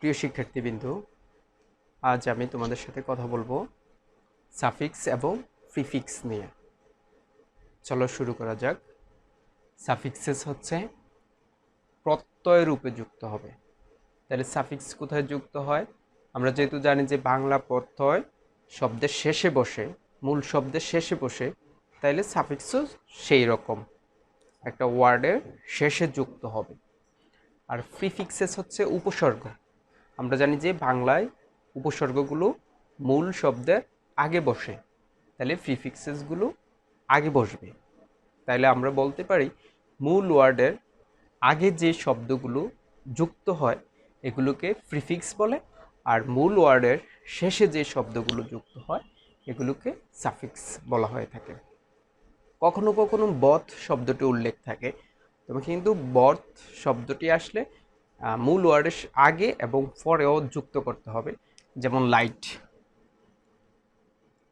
প্রিয় শিক্ষার্থীবৃন্দু, আজ আমি তোমাদের সাথে কথা বলবো সাফিক্স এবং প্রিফিক্স নিয়ে। চলো শুরু করা যাক। সাফিক্সেস হচ্ছে প্রত্যয় রূপে যুক্ত হবে। তাহলে সাফিক্স কোথায় যুক্ত হয়? আমরা যেহেতু জানি যে বাংলা প্রত্যয় শব্দের শেষে বসে, মূল শব্দের শেষে বসে, তাইলে সাফিক্সও সেই রকম একটা ওয়ার্ডের শেষে যুক্ত হবে। আর প্রিফিক্সেস হচ্ছে উপসর্গ। আমরা জানি যে বাংলায় উপসর্গগুলো মূল শব্দের আগে বসে, তাহলে প্রিফিক্সেসগুলো আগে বসবে। তাইলে আমরা বলতে পারি মূল ওয়ার্ডের আগে যে শব্দগুলো যুক্ত হয় এগুলোকে প্রিফিক্স বলে, আর মূল ওয়ার্ডের শেষে যে শব্দগুলো যুক্ত হয় এগুলোকে সাফিক্স বলা হয়ে থাকে। কখনো কখনো বথ শব্দটি উল্লেখ থাকে, তবে কিন্তু বথ শব্দটি আসলে মূল ওয়ার্ডের আগে এবং পরেও যুক্ত করতে হবে। যেমন লাইট,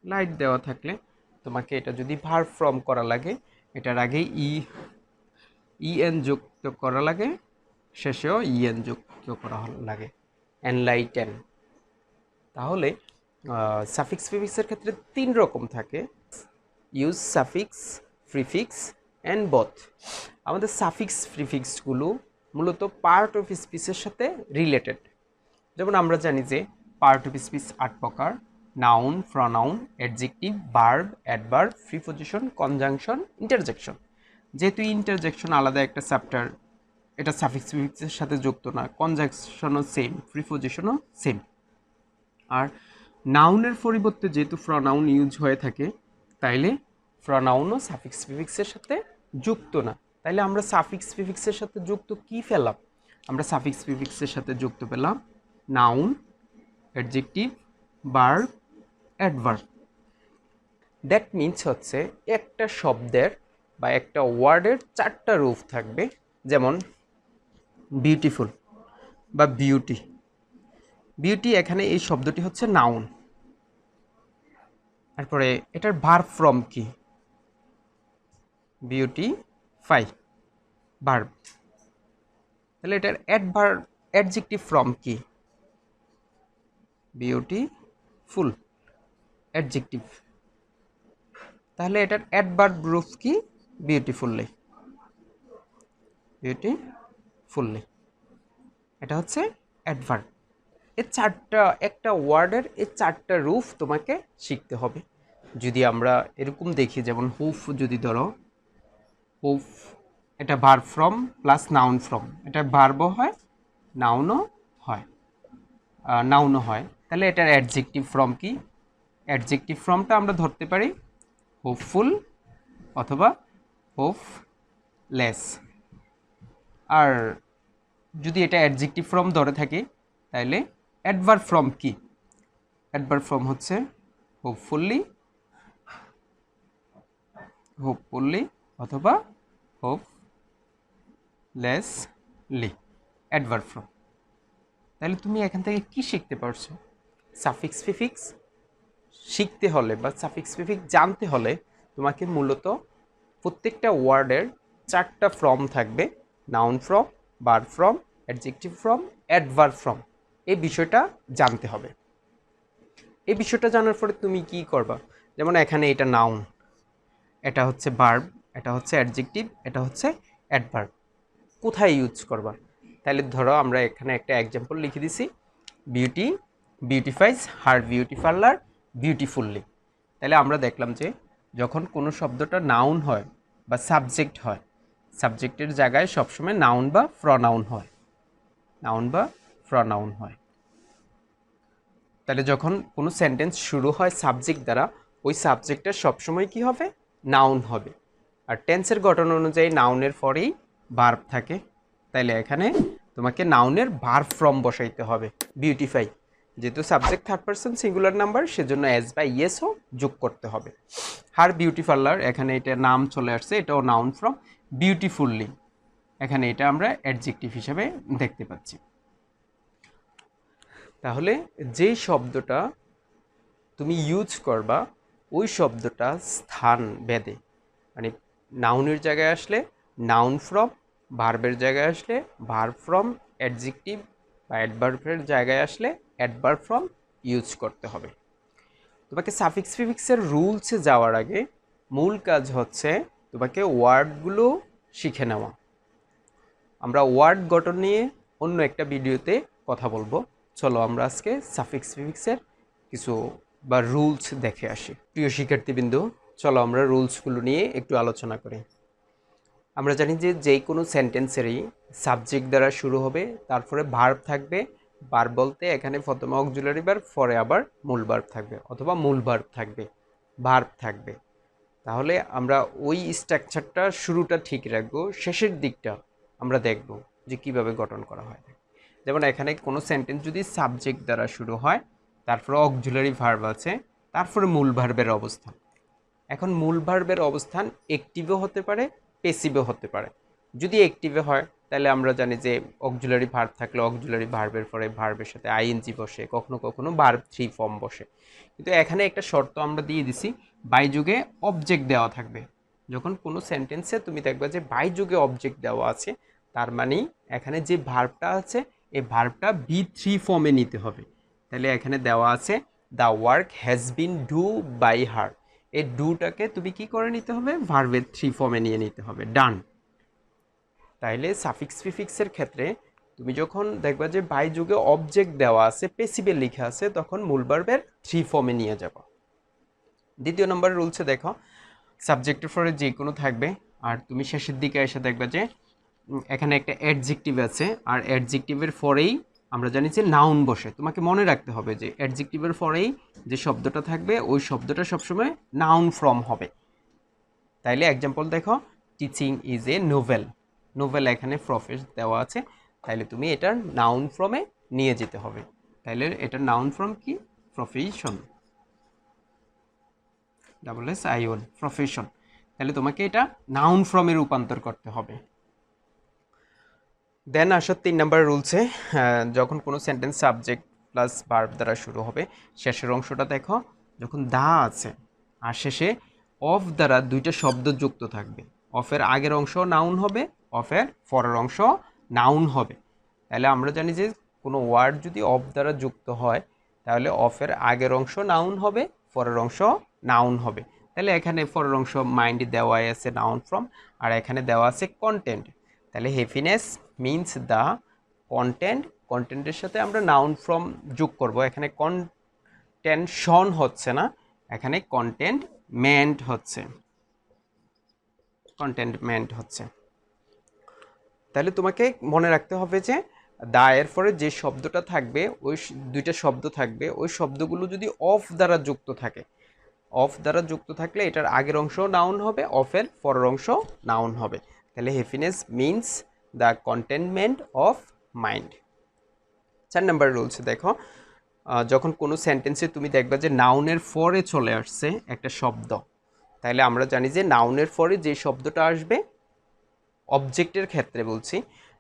লাইট দেওয়া থাকলে তোমাকে এটা যদি ভার্ব ফর্ম করা লাগে, এটার আগে ইএন যুক্ত করা লাগে, শেষেও ইএন যুক্ত করা লাগে, এনলাইটেন। তাহলে সাফিক্স প্রিফিক্সের ক্ষেত্রে তিন রকম থাকে: use suffix, prefix and both. আমাদের সাফিক্স প্রিফিক্সগুলো মূলত পার্ট অফ স্পিচের সাথে রিলেটেড। যেমন আমরা জানি যে পার্ট অফ স্পিচ ৮ প্রকার: noun, pronoun, adjective, verb, adverb, preposition, conjunction, interjection. যেহেতু ইন্টারজেকশন আলাদা একটা চ্যাপ্টার, এটা সাফিক্স প্রিফিক্সের সাথে যুক্ত না। কনজাংশনও সেম, প্রিপজিশনও সেম। আর নাউনের পরিবর্তে যেহেতু প্রনাউন ইউজ হয়ে থাকে, তাইলে প্রনাউনও সাফিক্স প্রিফিক্সের সাথে যুক্ত না। তাইলে আমরা সাফিক্স প্রিফিক্সের সাথে যুক্ত কি পেলাম? আমরা সাফিক্স প্রিফিক্সের সাথে যুক্ত পেলাম noun, adjective, verb, adverb. That means হচ্ছে একটা শব্দের বা একটা ওয়ার্ডের 4টা রূপ থাকবে। যেমন বিউটিফুল বা বিউটি। বিউটি, এখানে এই শব্দটি হচ্ছে নাউন। তারপরে এটার ভার্ব ফর্ম কি? Beautify, verb. তাহলে এটার অ্যাডজেক্টিভ ফর্ম কি? Beautiful, adjective. তাহলে এটার অ্যাডভার্ব রূপ কি? বিউটিফুললি, বিউটিফুললি। এটা হচ্ছে অ্যাডভার্ব। এই 4টা, একটা ওয়ার্ডের এই 4টা রূপ তোমাকে শিখতে হবে। যদি আমরা এরকম দেখি, যেমন হুফ যদি ধরো, হুফ এটা verb form plus noun form. এটা ভার্বও হয়, নাউনও হয়, তাহলে এটার অ্যাডজেক্টিভ ফর্ম কি? অ্যাডজেক্টিভ ফর্মটা আমরা ধরতে পারি হোপফুল অথবা হোপলেস। আর যদি এটা অ্যাডজেক্টিভ ফর্ম ধরে থাকে, তাহলে অ্যাডভার্ব ফর্ম কি? অ্যাডভার্ব ফর্ম হচ্ছে হোপফুলি অথবা হোপলেসলি, অ্যাডভার্ব ফর্ম। তাহলে তুমি এখান থেকে কি শিখতে পারছো? সাফিক্স প্রিফিক্স শিখতে হলে বা সাফিক্স প্রিফিক্স জানতে হলে তোমাকে মূলত প্রত্যেকটা ওয়ার্ডের 4টা ফর্ম থাকবে: noun form, verb form, adjective form, adverb form. এই বিষয়টা জানতে হবে। এই বিষয়টা জানার পরে তুমি কি করবা? যেমন এখানে এটা নাউন, এটা হচ্ছে ভার্ব, এটা হচ্ছে অ্যাডজেক্টিভ, এটা হচ্ছে অ্যাডভার্ব। কোথায় ইউজ করবা? তাহলে ধরো আমরা এখানে একটা এক্সাম্পল লিখে দিছি, beauty beautifies her beauty parlour beautifully. তাহলে আমরা দেখলাম যে যখন কোনো শব্দটা নাউন হয় বা সাবজেক্ট হয়, সাবজেক্টের জায়গায় সবসময় নাউন বা প্রনাউন হয়, নাউন বা প্রনাউন হয়। তাহলে যখন কোনো সেন্টেন্স শুরু হয় সাবজেক্ট দ্বারা, ওই সাবজেক্টের সবসময় কি হবে? নাউন হবে। আর টেন্সের গঠন অনুযায়ী নাউনের পরেই ভার্ব থাকে। তাইলে এখানে তোমাকে নাউনের ভার্ব ফর্ম বসাইতে হবে, বিউটিফাই। যেহেতু subject third person singular number, সেজন্য এস বা ইয়েসও যোগ করতে হবে। হার বিউটি পার্লার, এখানে এটা নাম চলে আসছে, এটাও নাউন ফর্ম। বিউটিফুললি, এখানে এটা আমরা অ্যাডজেক্টিভ হিসেবে দেখতে পাচ্ছি। তাহলে যেই শব্দটা তুমি ইউজ করবা, ওই শব্দটা স্থান ভেদে, মানে নাউনের জায়গায় আসলে নাউন ফর্ম, ভার্বের জায়গায় আসলে ভার্ব ফর্ম, অ্যাডজেক্টিভ বা অ্যাডভার্বের জায়গায় আসলে অ্যাডভার্ব ফর্ম ইউজ করতে হবে। তোমাকে সাফিক্স প্রিফিক্সের রুলসে যাওয়ার আগে মূল কাজ হচ্ছে তোমাকে ওয়ার্ডগুলো শিখে নেওয়া। আমরা ওয়ার্ড গঠন নিয়ে অন্য একটা ভিডিওতে কথা বলবো। চলো আমরা আজকে সাফিক্স প্রিফিক্সের কিছু বা রুলস দেখে আসি। প্রিয় শিক্ষার্থীবৃন্দ, চলো আমরা রুলসগুলো নিয়ে একটু আলোচনা করি। আমরা জানি যে যে কোনো সেন্টেন্সেরই সাবজেক্ট দ্বারা শুরু হবে, তারপরে ভার্ব থাকবে। ভার্ব বলতে এখানে প্রথমে অক্সিলারি ভার্ব, পরে আবার মূল ভার্ব থাকবে, অথবা মূল ভার্ব থাকবে, ভার্ব থাকবে। তাহলে আমরা ওই স্ট্রাকচারটা শুরুটা ঠিক রাখবো, শেষের দিকটা আমরা দেখব যে কিভাবে গঠন করা হয়। যেমন এখানে কোনো সেন্টেন্স যদি সাবজেক্ট দ্বারা শুরু হয়, তারপরে অক্সিলারি ভার্ব আছে, তারপরে মূল ভার্বের অবস্থান। এখন মূল ভার্বের অবস্থান অ্যাক্টিভও হতে পারে, প্যাসিভও হতে পারে। যদি অ্যাক্টিভে হয় তাহলে আমরা জানি যে অক্সিলারি ভার্ব থাকলে অক্সিলারি ভার্বের পরে ভার্বের সাথে আইএনজি বসে, কখনো কখনো ভার্ব 3 ফর্ম বসে। কিন্তু এখানে একটা শর্ত আমরা দিয়ে দিছি, বাই যুগে অবজেক্ট দেওয়া থাকবে। যখন কোনো সেন্টেন্সে তুমি দেখবে যে বাই যুগে অবজেক্ট দেওয়া আছে, তার মানে এখানে যে ভার্বটা আছে এই ভার্বটা B3 ফর্মে নিতে হবে। তাহলে এখানে দেওয়া আছে the work has been do by her. এই ডুটাকে তুমি কি করে নিতে হবে, ভার্বের 3 ফর্মে নিয়ে নিতে হবে, ডান। তাইলে সাফিক্স প্রিফিক্সের ক্ষেত্রে তুমি যখন দেখবা যে বাই যুগে অবজেক্ট দেওয়া আছে, প্যাসিভে লেখা আছে, তখন মূল ভার্বের 3 ফর্মে নিয়ে যাব। দ্বিতীয় নম্বর রুলসে দেখো, সাবজেক্টের পরে যে কোনো থাকবে, আর তুমি শেষের দিকে এসে দেখবে যে এখানে একটা অ্যাডজেক্টিভ আছে, আর অ্যাডজেক্টিভের পরেই আমরা জানি যে নাউন বসে। তোমাকে মনে রাখতে হবে যে অ্যাডজেক্টিভের পরেই যে শব্দটা থাকবে ওই শব্দটা সবসময় নাউন ফর্ম হবে। তাইলে এক্সাম্পল দেখো, teaching is a novel. Novel এখানে প্রফেস দেওয়া আছে, তাইলে তুমি এটার নাউন ফর্মে নিয়ে যেতে হবে। তাইলে এটার নাউন ফর্ম কি, প্রফেশন, SSION, প্রফেশন। তাহলে তোমাকে এটা নাউন ফর্মে রূপান্তর করতে হবে। দেন আসো 3 নাম্বার রুলসে, যখন কোনো সেন্টেন্স সাবজেক্ট প্লাস ভার্ব দ্বারা শুরু হবে, শেষের অংশটা দেখো, যখন দা আছে আর শেষে অফ দ্বারা দুইটা শব্দ যুক্ত থাকবে, অফের আগের অংশ নাউন হবে, অফের পরের অংশ নাউন হবে। তাহলে আমরা জানি যে কোনো ওয়ার্ড যদি অফ দ্বারা যুক্ত হয় তাহলে অফের আগের অংশ নাউন হবে, পরের অংশ নাউন হবে। তাহলে এখানে পরের অংশ মাইন্ড দেওয়া আছে নাউন ফর্ম, আর এখানে দেওয়া আছে কন্টেন্ট। তাহলে হ্যাপিনেস মিন্স দ্য কন্টেন্ট, কন্টেন্টের সাথে আমরা নাউন ফর্ম যোগ করব। এখানে কন্টেনশন হচ্ছে না, এখানে কন্টেন্টমেন্ট হচ্ছে, কন্টেন্টমেন্ট হচ্ছে। তাহলে তোমাকে মনে রাখতে হবে যে দা এর পরে যে শব্দটা থাকবে, ওই দুইটা শব্দ থাকবে, ওই শব্দগুলো যদি অফ দ্বারা যুক্ত থাকে, অফ দ্বারা যুক্ত থাকলে এটার আগের অংশ নাউন হবে, অফের পরের অংশ নাউন হবে। তাহলে happiness means the containment of mind. 4 number rules দেখো, যখন কোনো সেন্টেন্সে তুমি দেখবা যে নাউনের পরে চলে আসছে একটা শব্দ, তাহলে আমরা জানি যে নাউনের পরে যে শব্দটা আসবে, অবজেক্টের ক্ষেত্রে বলছি,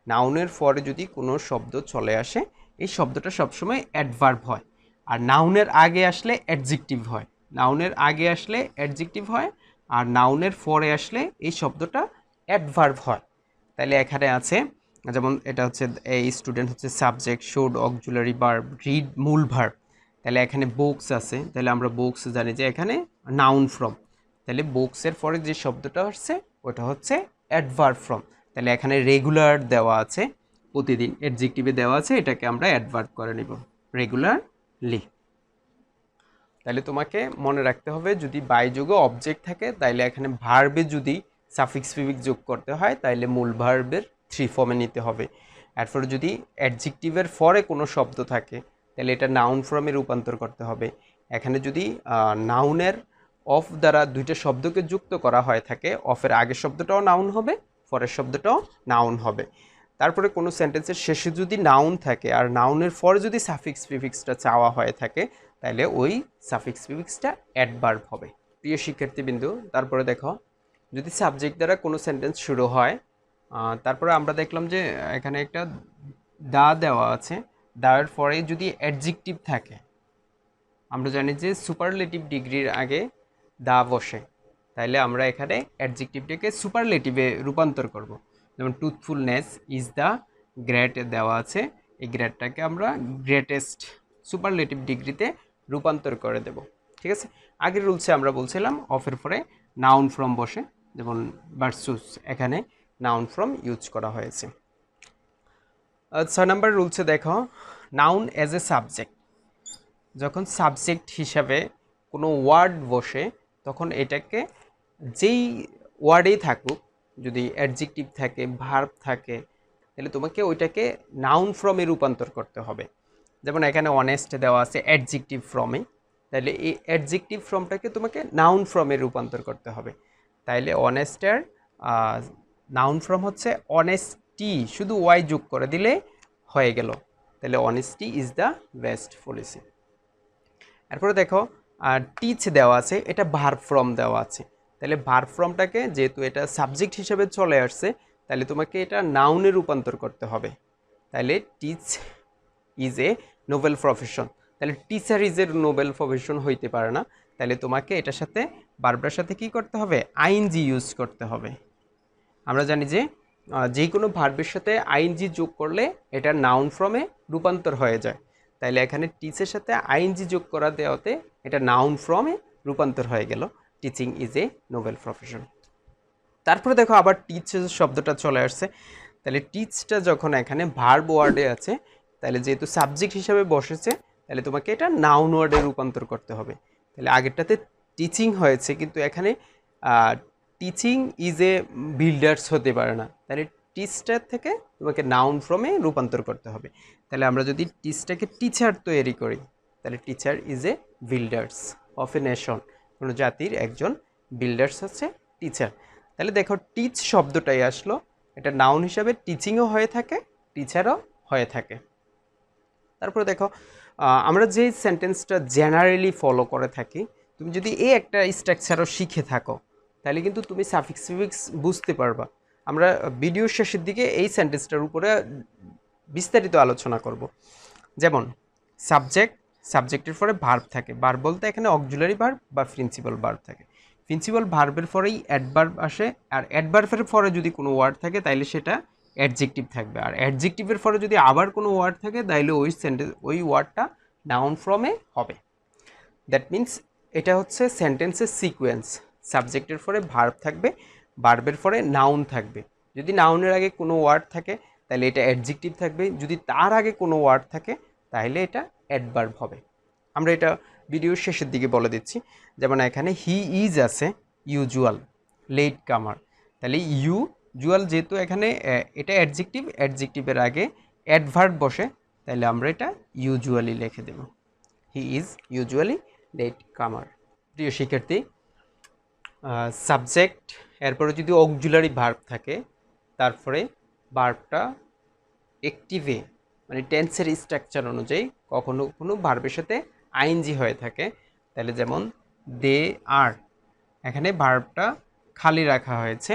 নাউনের পরে যদি কোনো শব্দ চলে আসে এই শব্দটা সবসময় অ্যাডভার্ব হয়, আর নাউনের আগে আসলে অ্যাডজেক্টিভ হয়। নাউনের আগে আসলে অ্যাডজেক্টিভ হয়, আর নাউনের পরে আসলে এই শব্দটা অ্যাডভার্ব হয়। তাহলে এখানে আছে যেমন এটা হচ্ছে এই স্টুডেন্ট হচ্ছে subject, should auxiliary verb, read মূল ভার্ব। তাহলে এখানে বুকস আছে, তাহলে আমরা বুকস জানি যে এখানে নাউন ফর্ম। তাহলে বুকসের পরে যে শব্দটা আসছে ওটা হচ্ছে অ্যাডভার্ব ফর্ম। তাহলে এখানে রেগুলার দেওয়া আছে, প্রতিদিন অ্যাডজেক্টিভে দেওয়া আছে, এটাকে আমরা অ্যাডভার্ব করে নিব, রেগুলারলি। তাহলে তোমাকে মনে রাখতে হবে যদি বাই যুগে অবজেক্ট থাকে তাইলে এখানে ভার্বে যদি সাফিক্স প্রিফিক্স যোগ করতে হয় তাইলে মূল ভার্বের 3 ফর্মে নিতে হবে। এরপরে যদি অ্যাডজেক্টিভের পরে কোনো শব্দ থাকে তাহলে এটা নাউন ফর্মে রূপান্তর করতে হবে। এখানে যদি নাউনের অফ দ্বারা দুইটা শব্দকে যুক্ত করা হয় থাকে, অফের আগের শব্দটাও নাউন হবে, পরের শব্দটাও নাউন হবে। তারপরে কোনো সেন্টেন্সের শেষে যদি নাউন থাকে আর নাউনের পরে যদি সাফিক্স প্রিফিক্সটা চাওয়া হয়ে থাকে তাহলে ওই সাফিক্স প্রিফিক্সটা অ্যাডভার্ব হবে। প্রিয় শিক্ষার্থীবৃন্দ, তারপরে দেখো যদি সাবজেক্ট দ্বারা কোনো সেন্টেন্স শুরু হয়, তারপরে আমরা দেখলাম যে এখানে একটা দা দেওয়া আছে, দায়ের পরে যদি অ্যাডজেক্টিভ থাকে, আমরা জানি যে সুপারলেটিভ ডিগ্রির আগে দা বসে, তাইলে আমরা এখানে অ্যাডজেক্টিভটাকে সুপারলেটিভে রূপান্তর করব। যেমন ট্রুথফুলনেস ইজ দ্য গ্রেট দেওয়া আছে, এই গ্রেটটাকে আমরা গ্রেটেস্ট সুপারলেটিভ ডিগ্রিতে রূপান্তর করে দেব। ঠিক আছে, আগের রুলসে আমরা বলছিলাম অফের পরে নাউন ফ্রম বসে, যেমন ভার্সুস, এখানে নাউন ফ্রম ইউজ করা হয়েছে। 6 নম্বর রুলসে দেখো, নাউন অ্যাজ এ সাবজেক্ট। যখন সাবজেক্ট হিসাবে কোনো ওয়ার্ড বসে তখন এটাকে যেই ওয়ার্ডেই থাকুক, যদি অ্যাডজেক্টিভ থাকে, ভার্ব থাকে, তাহলে তোমাকে ওইটাকে নাউন ফর্মে রূপান্তর করতে হবে। যেমন এখানে অনেস্ট দেওয়া আছে অ্যাডজেক্টিভ ফর্মে, তাহলে এই অ্যাডজেক্টিভ ফর্মটাকে তোমাকে নাউন ফর্মে রূপান্তর করতে হবে। তাইলে অনেস্টের নাউন ফর্ম হচ্ছে অনেস্টি, শুধু ওয়াই যোগ করে দিলে হয়ে গেল। তাহলে honesty is the best policy. এরপরে দেখো টিচ দেওয়া আছে, এটা ভার্ব ফর্ম দেওয়া আছে। তাহলে ভার্ব ফর্মটাকে যেহেতু এটা সাবজেক্ট হিসেবে চলে আসছে, তাহলে তোমাকে এটা নাউনে রূপান্তর করতে হবে। তাহলে teach is a noble profession. তাহলে teacher is a noble profession হইতে পারে না, তাহলে তোমাকে এটার সাথে ভার্বটার সাথে কি করতে হবে, আইএনজি ইউজ করতে হবে। আমরা জানি যে যে কোনো ভার্বের সাথে আইএনজি যোগ করলে এটা নাউন ফর্মে রূপান্তর হয়ে যায়। তাইলে এখানে টিচের সাথে আইএনজি যোগ করা দেওয়াতে এটা নাউন ফর্মে রূপান্তর হয়ে গেল, teaching is a noble profession. তারপরে দেখো আবার টিচ শব্দটা চলে আসছে। তাহলে টিচটা যখন এখানে ভার্ব ওয়ার্ডে আছে, তাহলে যেহেতু সাবজেক্ট হিসাবে বসেছে, তাহলে তোমাকে এটা নাউন ওয়ার্ডে রূপান্তর করতে হবে। তাহলে আগেরটাতে টিচিং হয়েছে, কিন্তু এখানে টিচিং ইজ এ বিল্ডার্স হতে পারে না, তাহলে টিচটার থেকে তোমাকে নাউন ফর্মে রূপান্তর করতে হবে। তাহলে আমরা যদি টিচটাকে টিচার তৈরি করি, তাহলে teacher is A builders of a nation, কোনো জাতির একজন বিল্ডার্স হচ্ছে টিচার। তাহলে দেখো টিচ শব্দটাই আসলো, এটা নাউন হিসাবে টিচিংও হয়ে থাকে, টিচারও হয়ে থাকে। তারপরে দেখো আমরা যে সেন্টেন্সটা জেনারেলি ফলো করে থাকি, তুমি যদি এই একটা স্ট্রাকচারও শিখে থাকো, তাহলে কিন্তু তুমি সাফিক্স ফিফিক্স বুঝতে পারবা। আমরা ভিডিওর শেষের দিকে এই সেন্টেন্সটার উপরে বিস্তারিত আলোচনা করব। যেমন সাবজেক্ট, সাবজেক্টের পরে ভার্ব থাকে, ভার্ব বলতে এখানে অক্সিলারি ভার্ব বা প্রিন্সিপাল ভার্ব থাকে। প্রিন্সিপাল ভার্বের পরেই অ্যাডভার্ব আসে, আর অ্যাডভার্বের পরে যদি কোনো ওয়ার্ড থাকে তাইলে সেটা অ্যাডজেক্টিভ থাকবে, আর অ্যাডজেক্টিভের পরে যদি আবার কোনো ওয়ার্ড থাকে তাইলে ওই ওয়ার্ডটা নাউন ফর্মে হবে। দ্যাট মিন্স এটা হচ্ছে সেন্টেন্সের সিকোয়েন্স। সাবজেক্টের পরে ভার্ব থাকবে, ভার্বের পরে নাউন থাকবে। যদি নাউনের আগে কোনো ওয়ার্ড থাকে তাহলে এটা অ্যাডজেক্টিভ থাকবে, যদি তার আগে কোনো ওয়ার্ড থাকে তাহলে এটা অ্যাডভার্ব হবে। আমরা এটা ভিডিওর শেষের দিকে বলে দিচ্ছি। যেমন এখানে হি ইজ আছে ইউজুয়াল লেট কামার, তাহলে ইউজুয়াল যেহেতু এখানে এটা অ্যাডজেক্টিভ, অ্যাডজেক্টিভের আগে অ্যাডভার্ব বসে, তাহলে আমরা এটা ইউজুয়ালি লিখে দেব, হি ইজ ইউজুয়ালি লেট কামার। প্রিয় শিক্ষার্থী, সাবজেক্ট এরপরে যদি অক্সিলারি ভার্ব থাকে, তারপরে ভার্বটা অ্যাক্টিভে মানে টেন্সের স্ট্রাকচার অনুযায়ী কখনো কখনো ভার্বের সাথে আইএনজি হয়ে থাকে। তাহলে যেমন দে আর, এখানে ভার্বটা খালি রাখা হয়েছে,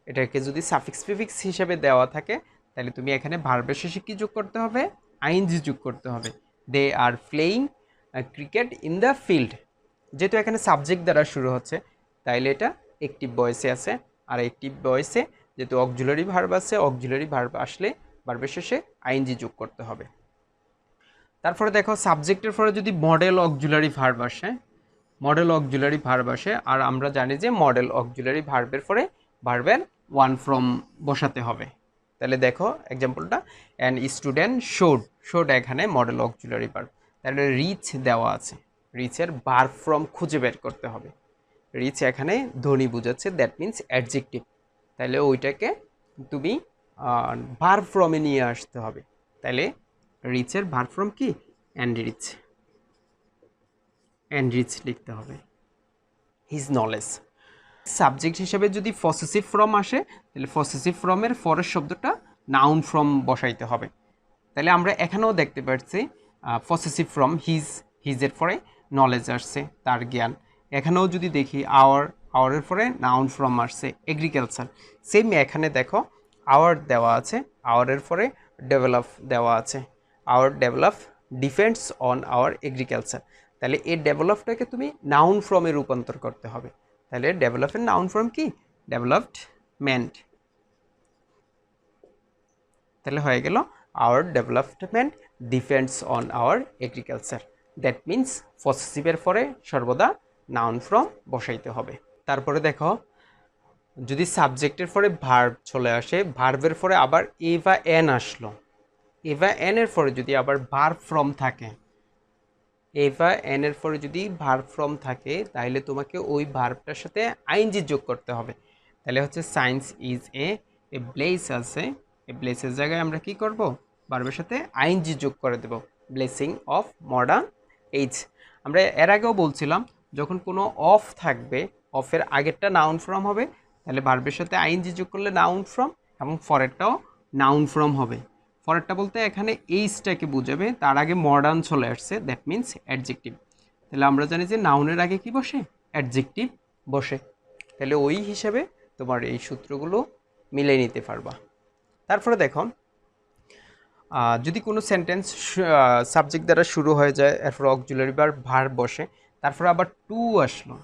এটাকে যদি সাফিক্স প্রিফিক্স হিসেবে দেওয়া থাকে তাহলে তুমি এখানে ভার্বের শেষে কি যোগ করতে হবে, আইএনজি যোগ করতে হবে। They are playing cricket in the field, যেহেতু এখানে সাবজেক্ট দ্বারা শুরু হচ্ছে তাইলে এটা অ্যাক্টিভ ভয়েসে আছে, আর অ্যাক্টিভ ভয়েসে যেহেতু অক্সিলারি ভার্ব আছে, অক্সিলারি ভার্ব আসলে ভার্বের শেষে আইএনজি যোগ করতে হবে। তারপরে দেখো সাবজেক্টের পরে যদি মডেল অক্সিলারি ভার্ব আসে, মডেল অক্সিলারি ভার্ব আসে, আর আমরা জানি যে মডেল অক্সিলারি ভার্বের পরে ভার্বের ওয়ান ফ্রম বসাতে হবে। তাহলে দেখো এক্সাম্পলটা, অ্যান স্টুডেন্ট শোড এখানে মডেল অক্সিলারি ভার্ব। তাহলে রিচ দেওয়া আছে, রিচের ভার্ব ফ্রম খুঁজে বের করতে হবে। রিচ এখানে ধনী বোঝাচ্ছে, দ্যাট মিন্স অ্যাডজেক্টিভ, তাহলে ওইটাকে তুমি ভার্ব ফ্রমে নিয়ে আসতে হবে। তাহলে রিচের ভার্ব ফ্রম কি, এনরিচ, এনরিচ লিখতে হবে। হিজ নলেজ, সাবজেক্ট হিসেবে যদি পসেসিভ ফর্ম আসে তাহলে পসেসিভ ফর্মের পরের শব্দটা নাউন ফর্ম বসাইতে হবে। তাহলে আমরা এখানেও দেখতে পাচ্ছি পসেসিভ ফর্ম হিজের পরে নলেজ আসছে, তার জ্ঞান। এখানেও যদি দেখি আওয়ারের পরে নাউন ফর্ম আসছে এগ্রিকালচার। সেম এখানে দেখো আওয়ার দেওয়া আছে, আওয়ারের পরে ডেভেলপ দেওয়া আছে, our develop depends on our agriculture. তাহলে এই ডেভেলপটাকে তুমি নাউন ফর্মে রূপান্তর করতে হবে। তাহলে ডেভেলপের নাউন ফর্ম কি, ডেভেলপমেন্ট। তাহলে হয়ে গেল our development depends on our agriculture. That means পসেসিভের পরে সর্বদা নাউন ফর্ম বসাইতে হবে। তারপরে দেখো যদি সাবজেক্টের পরে ভার্ব চলে আসে, ভার্বের পরে আবার এ বা এন আসলো, এ বা এন এর পরে যদি আবার ভার্ব ফর্ম থাকে, এ বা এন এর পরে যদি ভার্ব ফর্ম থাকে তাহলে তোমাকে ওই ভার্বটার সাথে আইএনজি যোগ করতে হবে। তাহলে হচ্ছে সায়েন্স ইজ এ ব্লেস আছে, এই ব্লেসের জায়গায় আমরা কি করব, ভার্বের সাথে আইএনজি যোগ করে দেব, ব্লেসিং অফ মডার্ন এইজ। আমরা এর আগেও বলছিলাম যখন কোনো অফ থাকবে, অফের আগেরটা নাউন ফর্ম হবে, তাহলে ভার্বের সাথে আইএনজি যোগ করলে নাউন ফর্ম, এবং পরেরটাও নাউন ফর্ম হবে। পরেরটা বলতে এখানে এইজটাকে বুঝাবে, তার আগে মডার্ন চলে আসছে, দ্যাট মিনস অ্যাডজেক্টিভ। তাহলে আমরা জানি যে নাউনের আগে কি বসে, অ্যাডজেক্টিভ বসে। তাহলে ওই হিসাবে তোমার এই সূত্রগুলো মিলে নিতে পারবা। তারপরে দেখো যদি কোনো সেন্টেন্স সাবজেক্ট দ্বারা শুরু হয়ে যায়, এরপর অক্সিলারি ভার্ব বসে, তারপরে আবার টু আসলো,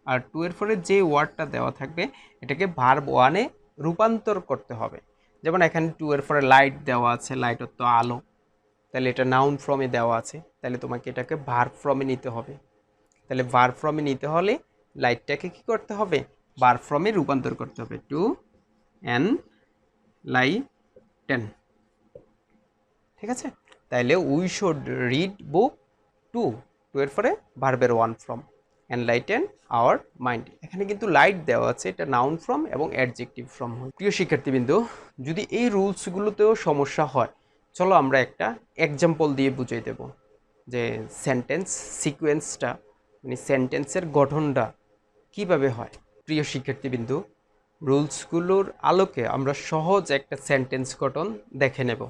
আর টু এর পরে যে ওয়ার্ডটা দেওয়া থাকবে এটাকে ভার্ব ওয়ানে রূপান্তর করতে হবে। যেমন এখানে টু এর পরে লাইট দেওয়া আছে, লাইট অর্থ আলো, তাহলে এটা নাউন ফর্মে দেওয়া আছে, তাহলে তোমাকে এটাকে ভার্ব ফর্মে নিতে হবে। তাহলে ভার্ব ফর্মে নিতে হলে লাইটটাকে কি করতে হবে, ভার্ব ফর্মে রূপান্তর করতে হবে, টু এন লাইটেন। ঠিক আছে, তাইলে we should read book to, to এর পরে ভার্বের one form, enlighten our mind. এখানে কিন্তু লাইট দেওয়া আছে, এটা নাউন ফর্ম এবং অ্যাডজেক্টিভ ফর্ম হয়। প্রিয় শিক্ষার্থীবৃন্দ, যদি এই রুলসগুলোতেও সমস্যা হয়, চলো আমরা একটা এক্সাম্পল দিয়ে বুঝিয়ে দেব যে সেন্টেন্স সিকোয়েন্সটা, মানে সেন্টেন্সের গঠনটা কিভাবে হয়। প্রিয় শিক্ষার্থীবৃন্দ, রুলসগুলোর আলোকে আমরা সহজ একটা সেন্টেন্স গঠন দেখে নেব।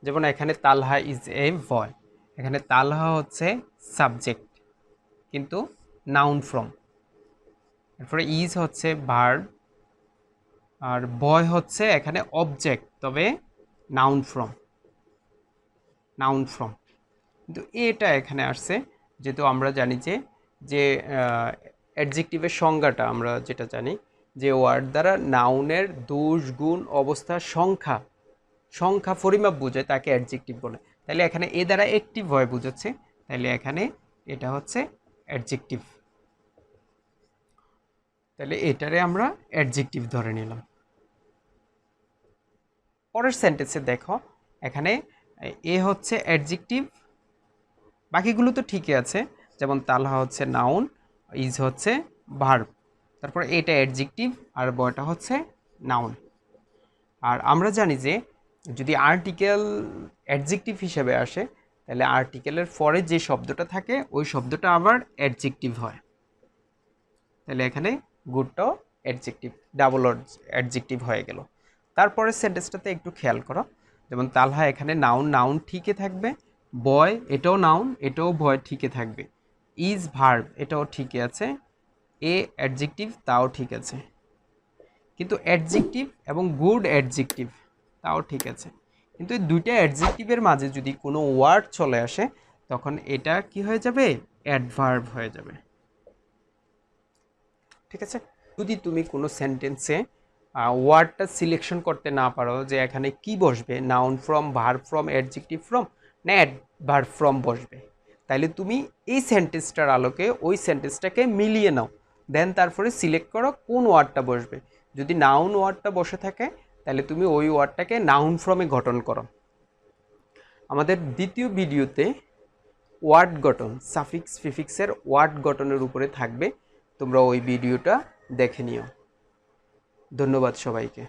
যেমন এখানে তালহা ইজ এ বয়, এখানে তালহা হচ্ছে সাবজেক্ট কিন্তু নাউন ফর্ম, এরপরে ইজ হচ্ছে ভার্ব, আর বয় হচ্ছে এখানে অবজেক্ট তবে নাউন ফর্ম, নাউন ফর্ম। কিন্তু এটা এখানে আসছে যেহেতু আমরা জানি যে অ্যাডজেক্টিভের সংজ্ঞাটা আমরা যেটা জানি যে ওয়ার্ড দ্বারা নাউনের দোষ গুণ অবস্থার সংখ্যা পরিমাপ বোঝায় তাকে অ্যাডজেক্টিভ বলে। তাহলে এখানে এ দ্বারা অ্যাক্টিভ হয় বোঝাচ্ছে, তাহলে এখানে এটা হচ্ছে অ্যাডজেক্টিভ, তাহলে এটারে আমরা অ্যাডজেক্টিভ ধরে নিলাম। পরের সেন্টেন্সে দেখো এখানে এ হচ্ছে অ্যাডজেক্টিভ, বাকিগুলো তো ঠিকই আছে, যেমন তালহা হচ্ছে নাউন, ইজ হচ্ছে ভার্ব, তারপর এটা অ্যাডজেক্টিভ আর বয়টা হচ্ছে নাউন। আর আমরা জানি যে যদি আর্টিকেল অ্যাডজেক্টিভ হিসেবে আসে তাহলে আর্টিকেলের পরে যে শব্দটা থাকে ওই শব্দটা আবার অ্যাডজেক্টিভ হয়। তাহলে এখানে গুডটাও অ্যাডজেক্টিভ, ডাবল অ্যাডজেক্টিভ হয়ে গেল। তারপরে সেন্টেন্সটাতে একটু খেয়াল করো, যেমন তালহা এখানে নাউন, নাউন ঠিকই থাকবে, বয় এটাও নাউন, এটাও বয় ঠিকই থাকবে, ইজ ভার্ব এটাও ঠিকই আছে, এ অ্যাডজেক্টিভ তাও ঠিক আছে, কিন্তু অ্যাডজেক্টিভ এবং গুড অ্যাডজেক্টিভ তাও ঠিক আছে। কিন্তু এই দুইটা অ্যাডজেক্টিভের মাঝে যদি কোনো ওয়ার্ড চলে আসে তখন এটা কি হয়ে যাবে, অ্যাডভার্ব হয়ে যাবে। ঠিক আছে, যদি তুমি কোনো সেন্টেন্সে ওয়ার্ডটা সিলেকশন করতে না পারো যে এখানে কি বসবে, noun from, verb from, adjective from না অ্যাডভার্ব ফ্রম বসবে, তাহলে তুমি এই সেন্টেন্সটার আলোকে ওই সেন্টেন্সটাকে মিলিয়ে নাও, দেন তারপরে সিলেক্ট করো কোন ওয়ার্ডটা বসবে। যদি নাউন ওয়ার্ডটা বসে থাকে তাহলে তুমি ওই ওয়ার্ডটাকে নাউন ফ্রমে গঠন করো। আমাদের দ্বিতীয় ভিডিওতে ওয়ার্ড গঠন, সাফিক্স প্রিফিক্সের ওয়ার্ড গঠনের উপরে থাকবে, তোমরা ওই ভিডিওটা দেখে নিও। ধন্যবাদ সবাইকে।